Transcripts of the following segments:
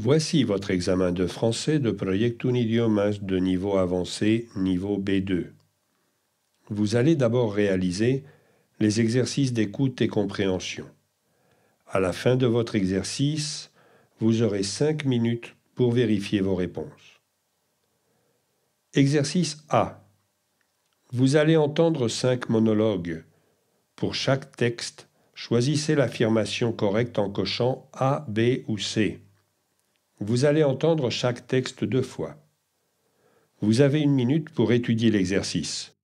Voici votre examen de français de Proiectul Idiomas de niveau avancé, niveau B2. Vous allez d'abord réaliser les exercices d'écoute et compréhension. À la fin de votre exercice, vous aurez 5 minutes pour vérifier vos réponses. Exercice A. Vous allez entendre 5 monologues. Pour chaque texte, choisissez l'affirmation correcte en cochant A, B ou C. Vous allez entendre chaque texte 2 fois. Vous avez 1 minute pour étudier l'exercice.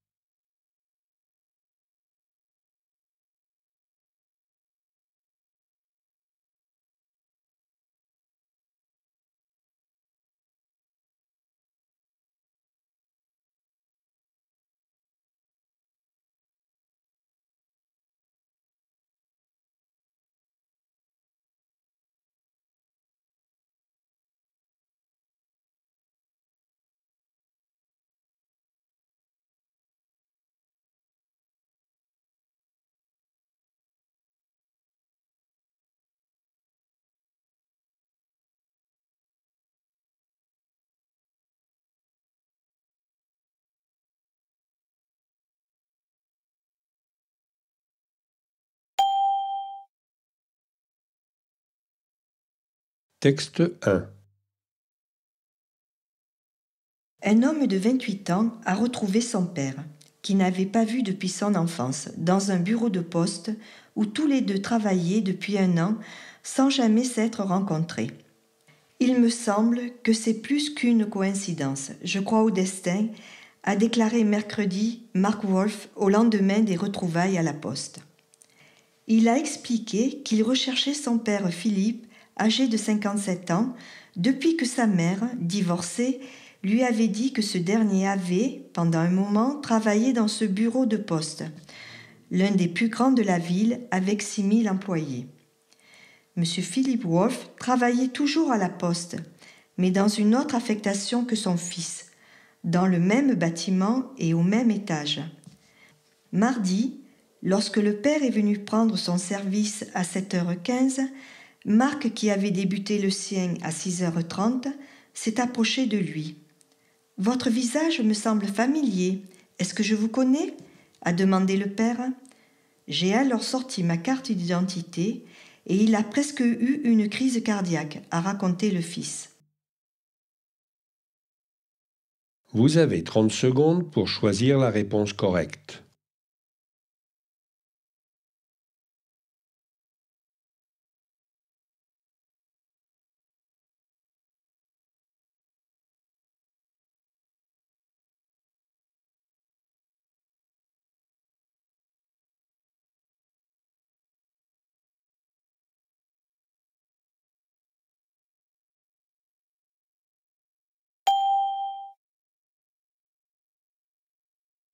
Texte 1. Un homme de 28 ans a retrouvé son père, qu'il n'avait pas vu depuis son enfance, dans un bureau de poste où tous les deux travaillaient depuis 1 an sans jamais s'être rencontrés. Il me semble que c'est plus qu'une coïncidence. Je crois au destin, a déclaré mercredi Mark Wolf au lendemain des retrouvailles à la poste. Il a expliqué qu'il recherchait son père Philippe, âgé de 57 ans, depuis que sa mère, divorcée, lui avait dit que ce dernier avait, pendant un moment, travaillé dans ce bureau de poste, l'un des plus grands de la ville avec 6000 employés. M. Philippe Wolf travaillait toujours à la poste, mais dans une autre affectation que son fils, dans le même bâtiment et au même étage. Mardi, lorsque le père est venu prendre son service à 7h15, Marc, qui avait débuté le sien à 6h30, s'est approché de lui. « Votre visage me semble familier. Est-ce que je vous connais ?» a demandé le père. J'ai alors sorti ma carte d'identité et il a presque eu une crise cardiaque, a raconté le fils. Vous avez 30 secondes pour choisir la réponse correcte.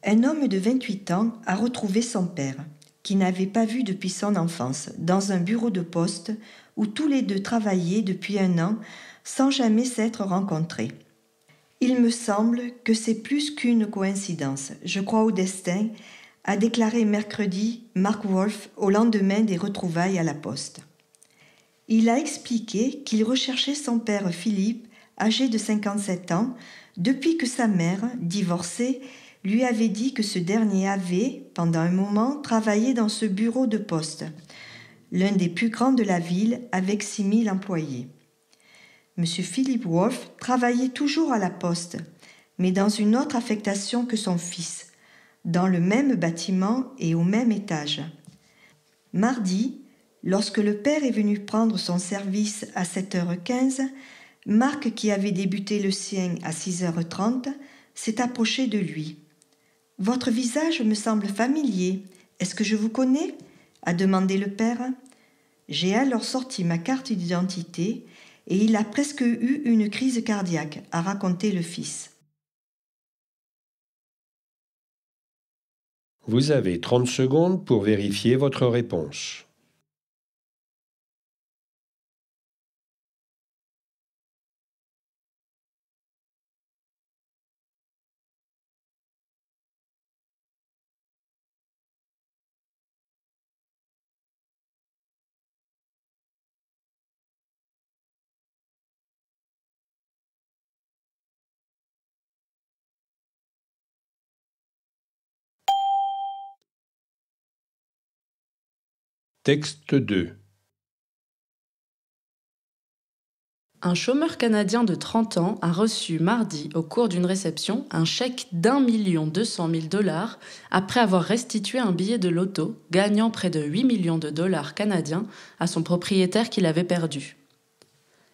Un homme de 28 ans a retrouvé son père, qu'il n'avait pas vu depuis son enfance, dans un bureau de poste où tous les deux travaillaient depuis 1 an sans jamais s'être rencontrés. Il me semble que c'est plus qu'une coïncidence. Je crois au destin, a déclaré mercredi Mark Wolf au lendemain des retrouvailles à la poste. Il a expliqué qu'il recherchait son père Philippe, âgé de 57 ans, depuis que sa mère, divorcée, lui avait dit que ce dernier avait, pendant un moment, travaillé dans ce bureau de poste, l'un des plus grands de la ville avec 6000 employés. M. Philippe Wolf travaillait toujours à la poste, mais dans une autre affectation que son fils, dans le même bâtiment et au même étage. Mardi, lorsque le père est venu prendre son service à 7h15, Marc, qui avait débuté le sien à 6h30, s'est approché de lui. « Votre visage me semble familier. Est-ce que je vous connais ?» a demandé le père. J'ai alors sorti ma carte d'identité et il a presque eu une crise cardiaque, a raconté le fils. Vous avez 30 secondes pour vérifier votre réponse. Texte 2. Un chômeur canadien de 30 ans a reçu mardi, au cours d'une réception, un chèque d'1 200 000 $ après avoir restitué un billet de loto gagnant près de 8 millions de dollars canadiens à son propriétaire qui l'avait perdu.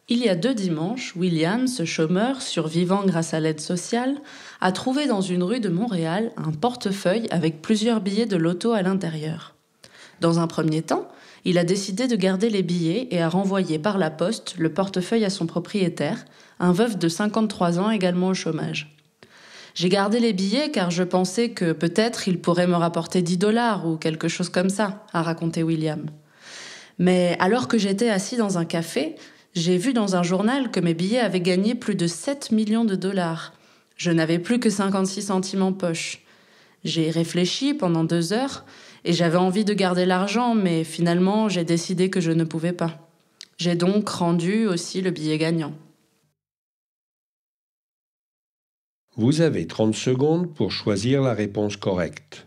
Il y a 2 dimanches, William, ce chômeur, survivant grâce à l'aide sociale, a trouvé dans une rue de Montréal un portefeuille avec plusieurs billets de loto à l'intérieur. Dans un premier temps, il a décidé de garder les billets et a renvoyé par la poste le portefeuille à son propriétaire, un veuf de 53 ans également au chômage. J'ai gardé les billets car je pensais que peut-être il pourrait me rapporter 10 $ ou quelque chose comme ça, a raconté William. Mais alors que j'étais assis dans un café, j'ai vu dans un journal que mes billets avaient gagné plus de 7 millions de dollars. Je n'avais plus que 56 centimes en poche. J'ai réfléchi pendant 2 heures et j'avais envie de garder l'argent, mais finalement j'ai décidé que je ne pouvais pas. J'ai donc rendu aussi le billet gagnant. Vous avez 30 secondes pour choisir la réponse correcte.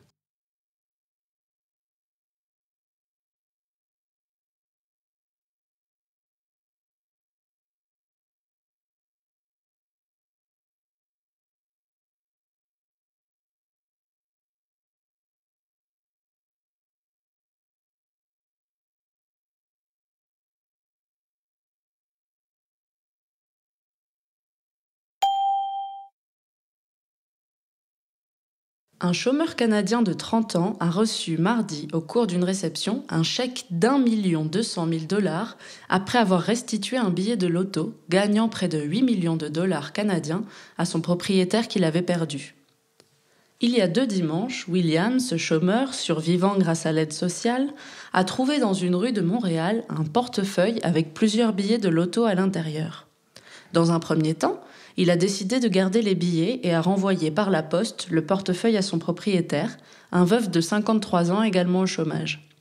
Un chômeur canadien de 30 ans a reçu mardi, au cours d'une réception, un chèque d'1 200 000 $ après avoir restitué un billet de loto gagnant près de 8 millions de dollars canadiens à son propriétaire qui l'avait perdu. Il y a 2 dimanches, William, ce chômeur, survivant grâce à l'aide sociale, a trouvé dans une rue de Montréal un portefeuille avec plusieurs billets de loto à l'intérieur. Dans un premier temps, il a décidé de garder les billets et a renvoyé par la poste le portefeuille à son propriétaire, un veuf de 53 ans également au chômage.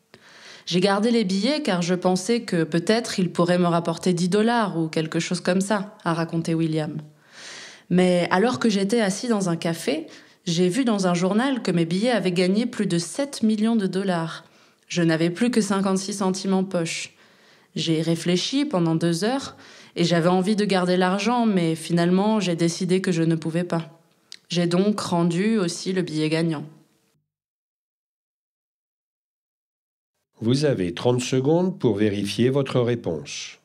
J'ai gardé les billets car je pensais que peut-être il pourrait me rapporter 10 $ ou quelque chose comme ça, a raconté William. Mais alors que j'étais assis dans un café, j'ai vu dans un journal que mes billets avaient gagné plus de 7 millions de dollars. Je n'avais plus que 56 centimes en poche. J'ai réfléchi pendant 2 heures et j'avais envie de garder l'argent, mais finalement j'ai décidé que je ne pouvais pas. J'ai donc rendu aussi le billet gagnant. Vous avez 30 secondes pour vérifier votre réponse.